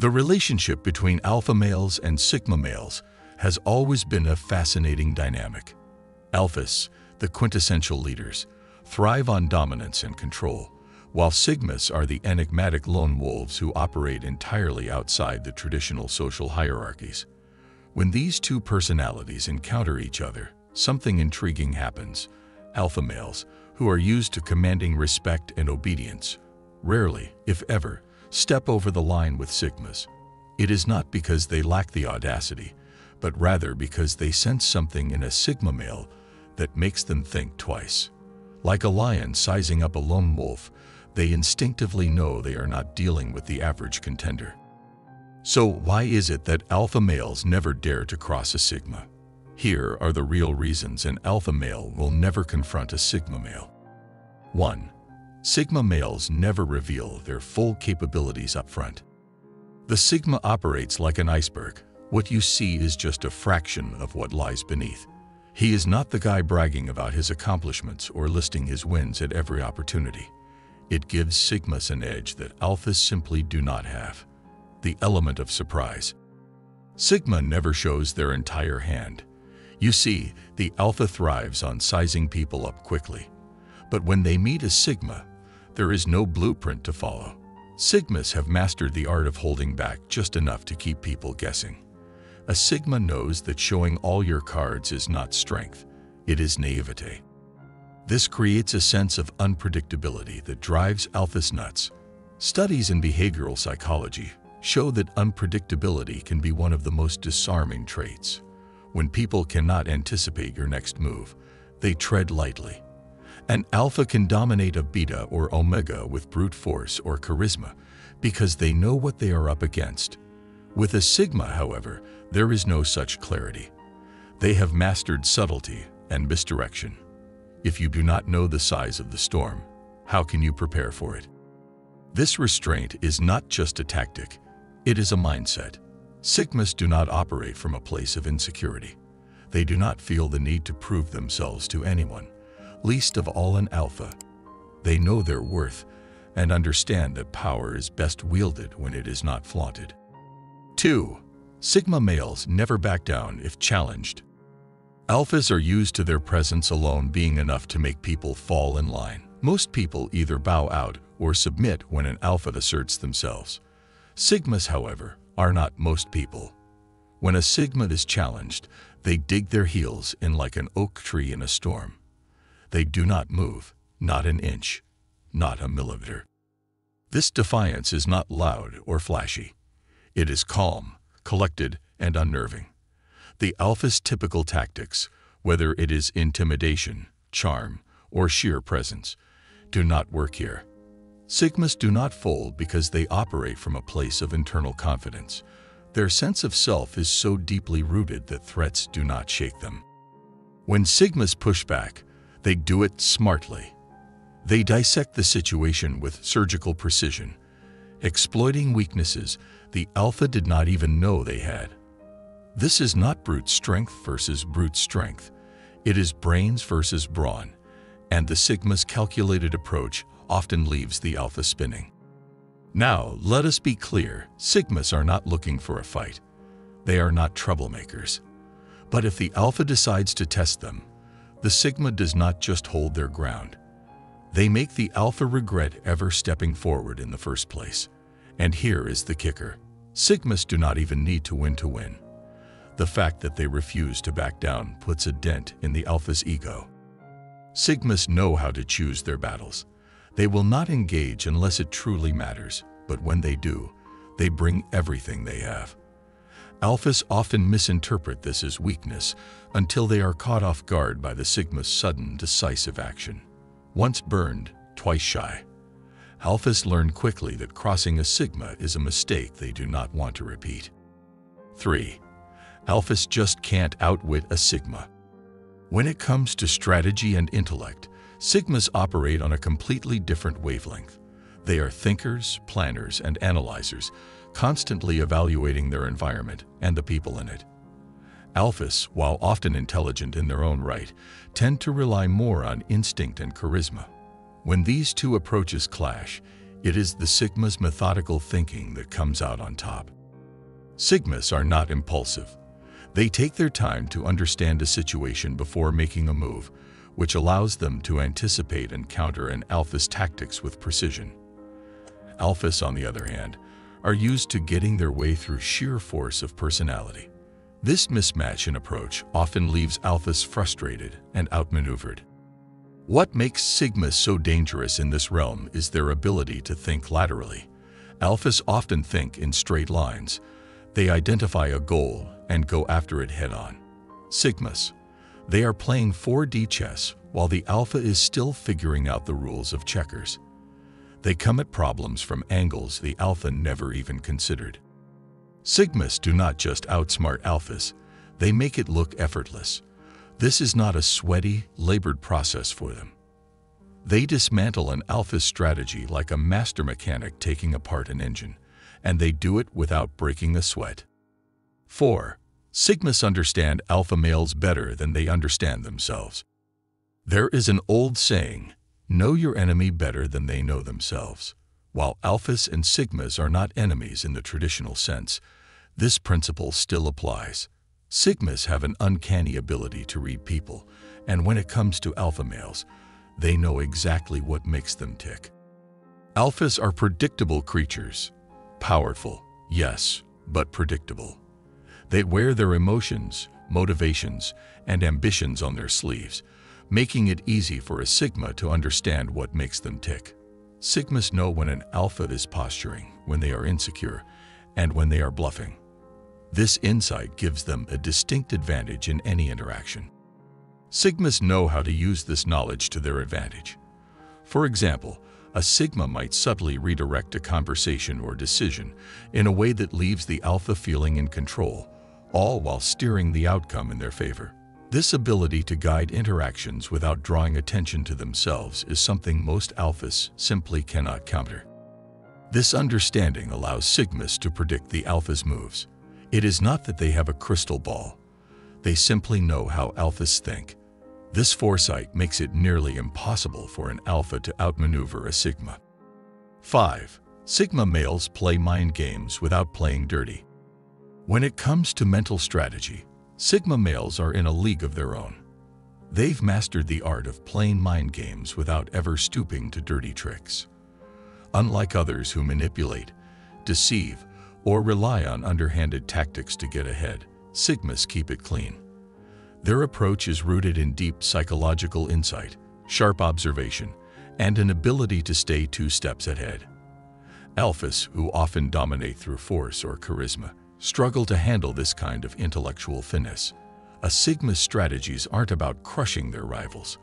The relationship between alpha males and sigma males has always been a fascinating dynamic. Alphas, the quintessential leaders, thrive on dominance and control, while sigmas are the enigmatic lone wolves who operate entirely outside the traditional social hierarchies. When these two personalities encounter each other, something intriguing happens. Alpha males, who are used to commanding respect and obedience, rarely, if ever, step over the line with sigmas. It is not because they lack the audacity, but rather because they sense something in a sigma male that makes them think twice. Like a lion sizing up a lone wolf, they instinctively know they are not dealing with the average contender. So why is it that alpha males never dare to cross a sigma? Here are the real reasons an alpha male will never confront a sigma male. 1. Sigma males never reveal their full capabilities up front. The sigma operates like an iceberg. What you see is just a fraction of what lies beneath. He is not the guy bragging about his accomplishments or listing his wins at every opportunity. It gives sigmas an edge that alphas simply do not have: the element of surprise. Sigma never shows their entire hand. You see, the alpha thrives on sizing people up quickly. But when they meet a sigma, there is no blueprint to follow. Sigmas have mastered the art of holding back just enough to keep people guessing. A sigma knows that showing all your cards is not strength, it is naivete. This creates a sense of unpredictability that drives alphas nuts. Studies in behavioral psychology show that unpredictability can be one of the most disarming traits. When people cannot anticipate your next move, they tread lightly. An alpha can dominate a beta or omega with brute force or charisma because they know what they are up against. With a sigma, however, there is no such clarity. They have mastered subtlety and misdirection. If you do not know the size of the storm, how can you prepare for it? This restraint is not just a tactic, it is a mindset. Sigmas do not operate from a place of insecurity. They do not feel the need to prove themselves to anyone, least of all an alpha. They know their worth and understand that power is best wielded when it is not flaunted. 2. Sigma males never back down if challenged. Alphas are used to their presence alone being enough to make people fall in line. Most people either bow out or submit when an alpha asserts themselves. Sigmas, however, are not most people. When a sigma is challenged, they dig their heels in like an oak tree in a storm. They do not move, not an inch, not a millimeter. This defiance is not loud or flashy. It is calm, collected, and unnerving. The alpha's typical tactics, whether it is intimidation, charm, or sheer presence, do not work here. Sigmas do not fold because they operate from a place of internal confidence. Their sense of self is so deeply rooted that threats do not shake them. When sigmas push back, they do it smartly. They dissect the situation with surgical precision, exploiting weaknesses the alpha did not even know they had. This is not brute strength versus brute strength. It is brains versus brawn, and the sigma's calculated approach often leaves the alpha spinning. Now, let us be clear, sigmas are not looking for a fight. They are not troublemakers. But if the alpha decides to test them, the sigma does not just hold their ground. They make the alpha regret ever stepping forward in the first place. And here is the kicker. Sigmas do not even need to win. The fact that they refuse to back down puts a dent in the alpha's ego. Sigmas know how to choose their battles. They will not engage unless it truly matters, but when they do, they bring everything they have. Alphas often misinterpret this as weakness until they are caught off guard by the sigma's sudden, decisive action. Once burned, twice shy. Alphas learn quickly that crossing a sigma is a mistake they do not want to repeat. 3. Alphas just can't outwit a sigma. When it comes to strategy and intellect, sigmas operate on a completely different wavelength. They are thinkers, planners, and analyzers, constantly evaluating their environment and the people in it. Alphas, while often intelligent in their own right, tend to rely more on instinct and charisma. When these two approaches clash, It is the Sigma's methodical thinking that comes out on top. Sigmas are not impulsive. They take their time to understand a situation before making a move, which allows them to anticipate and counter an alpha's tactics with precision. Alphas, on the other hand, are used to getting their way through sheer force of personality. This mismatch in approach often leaves alphas frustrated and outmaneuvered. What makes Sigmas so dangerous in this realm is their ability to think laterally. Alphas often think in straight lines. They identify a goal and go after it head-on. Sigmas, they are playing 4D chess while the alpha is still figuring out the rules of checkers. They come at problems from angles the alpha never even considered. Sigmas do not just outsmart alphas, they make it look effortless. This is not a sweaty, labored process for them. They dismantle an alpha's strategy like a master mechanic taking apart an engine, and they do it without breaking a sweat. 4. Sigmas understand alpha males better than they understand themselves. There is an old saying, know your enemy better than they know themselves. While alphas and sigmas are not enemies in the traditional sense, this principle still applies. Sigmas have an uncanny ability to read people, and when it comes to alpha males, they know exactly what makes them tick. Alphas are predictable creatures. Powerful, yes, but predictable. They wear their emotions, motivations, and ambitions on their sleeves, making it easy for a sigma to understand what makes them tick. Sigmas know when an alpha is posturing, when they are insecure, and when they are bluffing. This insight gives them a distinct advantage in any interaction. Sigmas know how to use this knowledge to their advantage. For example, a sigma might subtly redirect a conversation or decision in a way that leaves the alpha feeling in control, all while steering the outcome in their favor. This ability to guide interactions without drawing attention to themselves is something most alphas simply cannot counter. This understanding allows sigmas to predict the alpha's moves. It is not that they have a crystal ball. They simply know how alphas think. This foresight makes it nearly impossible for an alpha to outmaneuver a sigma. 5. Sigma males play mind games without playing dirty. When it comes to mental strategy, sigma males are in a league of their own. They've mastered the art of playing mind games without ever stooping to dirty tricks. Unlike others who manipulate, deceive, or rely on underhanded tactics to get ahead, sigmas keep it clean. Their approach is rooted in deep psychological insight, sharp observation, and an ability to stay 2 steps ahead. Alphas, who often dominate through force or charisma, struggle to handle this kind of intellectual finesse. A sigma's strategies aren't about crushing their rivals.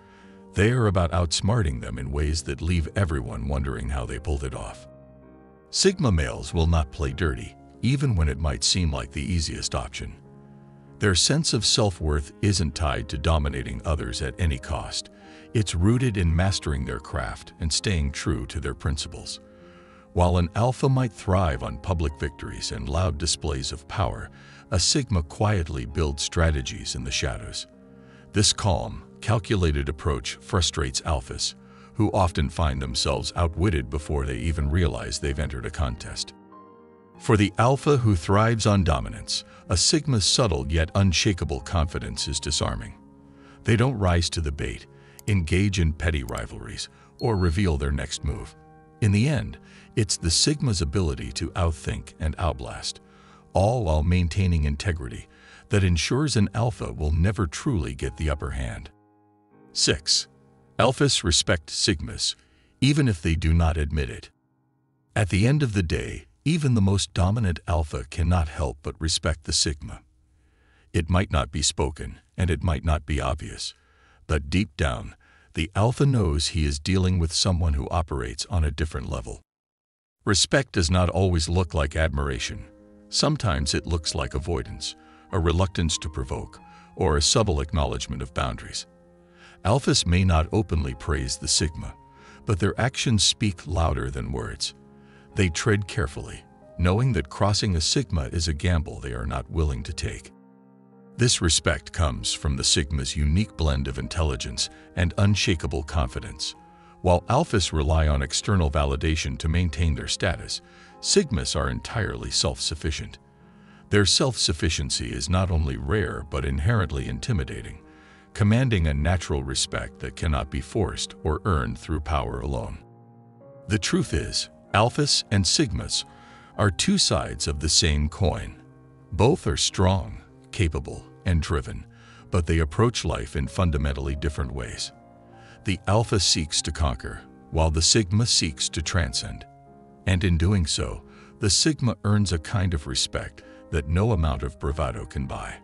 They are about outsmarting them in ways that leave everyone wondering how they pulled it off. Sigma males will not play dirty, even when it might seem like the easiest option. Their sense of self-worth isn't tied to dominating others at any cost. It's rooted in mastering their craft and staying true to their principles. While an alpha might thrive on public victories and loud displays of power, a sigma quietly builds strategies in the shadows. This calm, calculated approach frustrates alphas, who often find themselves outwitted before they even realize they've entered a contest. For the alpha who thrives on dominance, a sigma's subtle yet unshakable confidence is disarming. They don't rise to the bait, engage in petty rivalries, or reveal their next move. In the end, it's the sigma's ability to outthink and outblast, all while maintaining integrity, that ensures an alpha will never truly get the upper hand. 6. Alphas respect sigmas, even if they do not admit it. At the end of the day, even the most dominant alpha cannot help but respect the sigma. It might not be spoken, and it might not be obvious, but deep down, the alpha knows he is dealing with someone who operates on a different level. Respect does not always look like admiration. Sometimes it looks like avoidance, a reluctance to provoke, or a subtle acknowledgement of boundaries. Alphas may not openly praise the sigma, but their actions speak louder than words. They tread carefully, knowing that crossing a sigma is a gamble they are not willing to take. This respect comes from the sigma's unique blend of intelligence and unshakable confidence. While alphas rely on external validation to maintain their status, sigmas are entirely self-sufficient. Their self-sufficiency is not only rare but inherently intimidating, commanding a natural respect that cannot be forced or earned through power alone. The truth is, alphas and sigmas are two sides of the same coin. Both are strong, capable, and driven, but they approach life in fundamentally different ways. The alpha seeks to conquer, while the sigma seeks to transcend. And in doing so, the sigma earns a kind of respect that no amount of bravado can buy.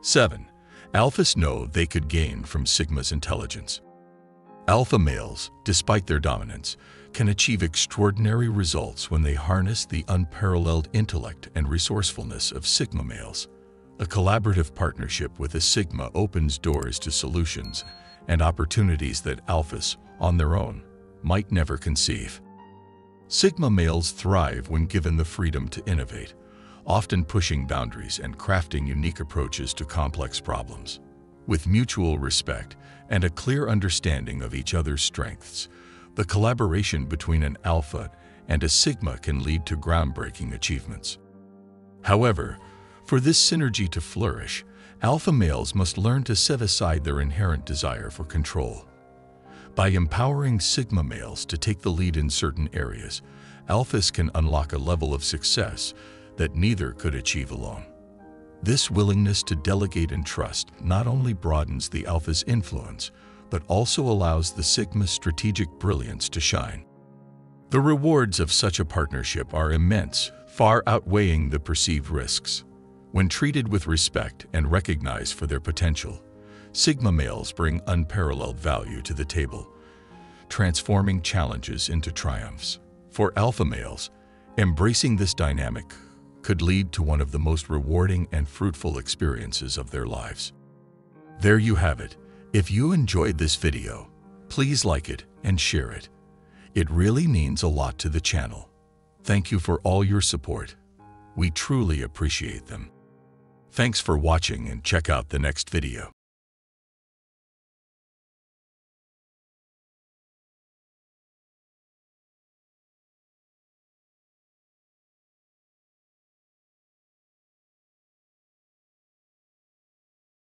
7. Alphas know they could gain from sigma's intelligence. Alpha males, despite their dominance, can achieve extraordinary results when they harness the unparalleled intellect and resourcefulness of sigma males. A collaborative partnership with a sigma opens doors to solutions and opportunities that alphas, on their own, might never conceive. Sigma males thrive when given the freedom to innovate, often pushing boundaries and crafting unique approaches to complex problems. With mutual respect and a clear understanding of each other's strengths, the collaboration between an alpha and a sigma can lead to groundbreaking achievements. However, for this synergy to flourish, alpha males must learn to set aside their inherent desire for control. By empowering sigma males to take the lead in certain areas, alphas can unlock a level of success that neither could achieve alone. This willingness to delegate and trust not only broadens the alpha's influence, but also allows the sigma's strategic brilliance to shine. The rewards of such a partnership are immense, far outweighing the perceived risks. When treated with respect and recognized for their potential, sigma males bring unparalleled value to the table, transforming challenges into triumphs. For alpha males, embracing this dynamic could lead to one of the most rewarding and fruitful experiences of their lives. There you have it. If you enjoyed this video, please like it and share it. It really means a lot to the channel. Thank you for all your support. We truly appreciate them. Thanks for watching and check out the next video.